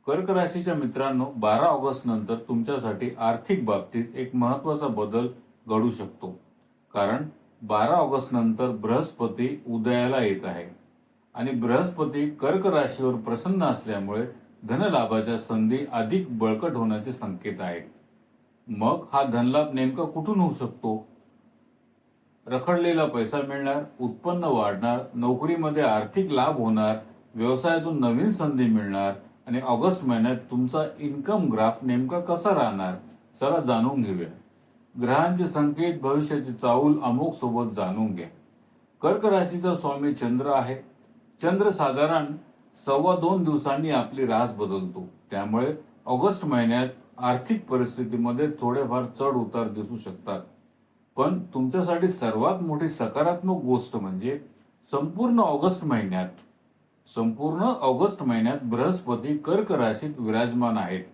कर्क राशीच्या मित्रांनो, 12 ऑगस्ट नंतर तुमच्यासाठी आर्थिक बाबतीत एक महत्वाचा बदल घडू शकतो. कारण 12 ऑगस्ट नंतर बृहस्पती उदयाला येत आहे आणि बृहस्पती कर्क राशीवर प्रसन्न असल्यामुळे धनलाभाच्या संधी अधिक बळकट होण्याचे संकेत आहेत. मग हा धनलाभ नेमका कुठून होऊ शकतो? रखडलेला पैसा मिळणार, उत्पन्न वाढणार, नोकरीमध्ये आर्थिक लाभ होणार, व्यवसायातून नवीन संधी मिळणार आणि ऑगस्ट महिन्यात तुमचा इन्कम ग्राफ नेमका कसा राहणार, चला जाणून घेऊया. ग्रहांचे संकेत, भविष्याचे चाऊल अमोघ सोबत जाणून घ्या. कर्क राशीचा स्वामी चंद्र आहे. चंद्र साधारण 2.25 दिवसांनी आपली रास बदलतो. त्यामुळे ऑगस्ट महिन्यात आर्थिक परिस्थितीमध्ये थोडेफार चढ उतार दिसू शकतात. पण तुमच्यासाठी सर्वात मोठी सकारात्मक गोष्ट म्हणजे संपूर्ण ऑगस्ट महिन्यात बृहस्पती कर्क राशीत विराजमान आहेत.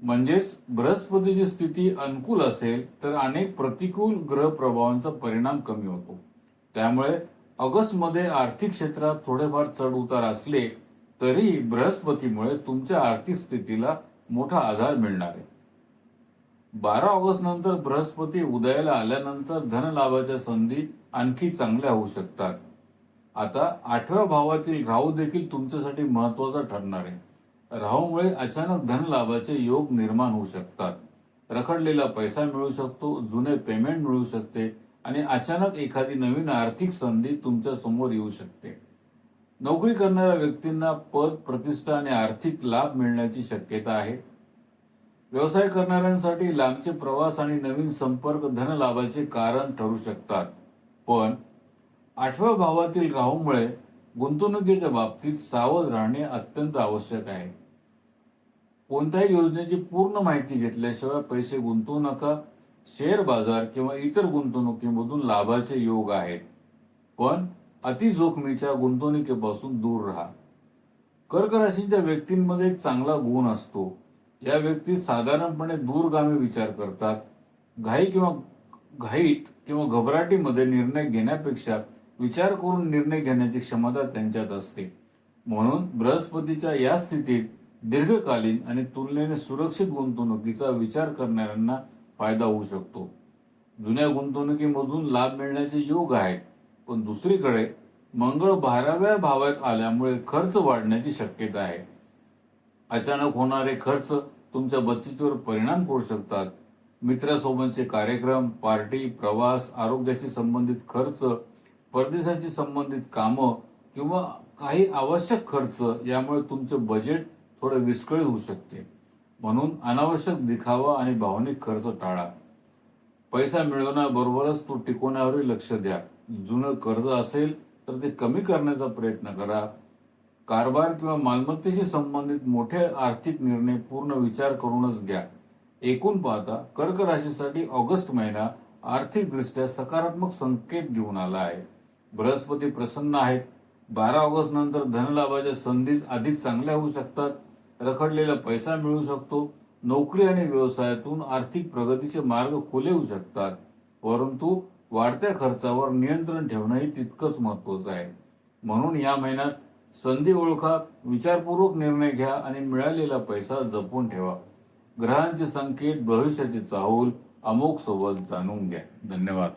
म्हणजेच बृहस्पतीची स्थिती अनुकूल असेल तर अनेक प्रतिकूल ग्रह प्रभावांचा परिणाम कमी होतो. त्यामुळे ऑगस्ट मध्ये आर्थिक क्षेत्रात थोडेफार चढ उतार असले तरी बृहस्पतीमुळे तुमच्या आर्थिक स्थितीला मोठा आधार मिळणार आहे. 12 ऑगस्ट नंतर बृहस्पती उदयाला आल्यानंतर धनलाभाच्या संधी आणखी चांगल्या होऊ शकतात. आता 8व्या भावातील राहू देखील तुमच्यासाठी महत्वाचा ठरणार आहे. राहूमुळे अचानक धनलाभाचे योग निर्माण होऊ शकतात. रखडलेला पैसा मिळू शकतो, जुने पेमेंट मिळू शकते आणि अचानक एखादी नवीन आर्थिक संधी तुमच्या समोर येऊ शकते. नोकरी करणाऱ्या व्यक्तींना पद, प्रतिष्ठा आणि आर्थिक लाभ मिळण्याची शक्यता आहे. व्यवसाय करणाऱ्यांसाठी लांबचे प्रवास आणि नवीन संपर्क धनलाभाचे कारण ठरू शकतात. पण 8व्या भावातील राहूमुळे गुंतवणुकीच्या बाबतीत सावध राहणे अत्यंत आवश्यक आहे. कोणत्याही योजनेची पूर्ण माहिती घेतल्याशिवाय पैसे गुंतवू नका. शेअर बाजार किंवा इतर गुंतवणुकीमधून लाभाचे योग आहेत, पण अति जोखमीच्या गुंतवणुकीपासून दूर राहा. कर्क राशीच्या व्यक्तींमध्ये एक चांगला गुण असतो. या व्यक्ती साधारणपणे दूरगामी विचार करतात. घाईत किंवा घबराटीमध्ये निर्णय घेण्यापेक्षा विचार करून निर्णय घेण्याची क्षमता त्यांच्यात असते. म्हणून बृहस्पतीच्या या स्थितीत दीर्घकालीन आणि तुलनेने सुरक्षित गुंतवणुकीचा विचार करणाऱ्यांना फायदा होऊ शकतो. जुन्या गुंतवणुकीमधून लाभ मिळण्याचे योग आहेत, पण दुसरीकडे मंगळ 12व्या भावात आल्यामुळे खर्च वाढण्याची शक्यता आहे. अचानक होणारे खर्च तुमच्या बचतीवर परिणाम करू शकतात. मित्रासोबतचे कार्यक्रम, पार्टी, प्रवास, आरोग्याशी संबंधित खर्च, परदेशाशी संबंधित कामं किंवा काही आवश्यक खर्च यामुळे तुमचे बजेट थोडे विस्कळीत होऊ शकते. म्हणून अनावश्यक दिखावा आणि भावनिक खर्च टाळा. पैसा मिळवण्याबरोबरच तो टिकवण्यावरही लक्ष द्या. जुनं कर्ज असेल तर ते कमी करण्याचा प्रयत्न करा. कारभार किंवा मालमत्तेशी संबंधित मोठे आर्थिक निर्णय पूर्ण विचार करूनच घ्या. एकूण पाहता कर्क राशीसाठी ऑगस्ट महिना आर्थिकदृष्ट्या सकारात्मक संकेत घेऊन आला आहे. बृहस्पती प्रसन्न आहेत. 12 ऑगस्ट नंतर धनलाभाच्या संधी अधिक चांगल्या होऊ शकतात. रखडलेला पैसा मिळू शकतो. नोकरी आणि व्यवसायातून आर्थिक प्रगतीचे मार्ग खुले होऊ शकतात. परंतु वाढत्या खर्चावर नियंत्रण ठेवणंही तितकंच महत्वाचं आहे. म्हणून या महिन्यात संधी ओळखा, विचारपूर्वक निर्णय घ्या आणि मिळालेला पैसा जपून ठेवा. ग्रहांचे संकेत, भविष्याचे चाहूल अमोघ सोबत जाणून घ्या. धन्यवाद.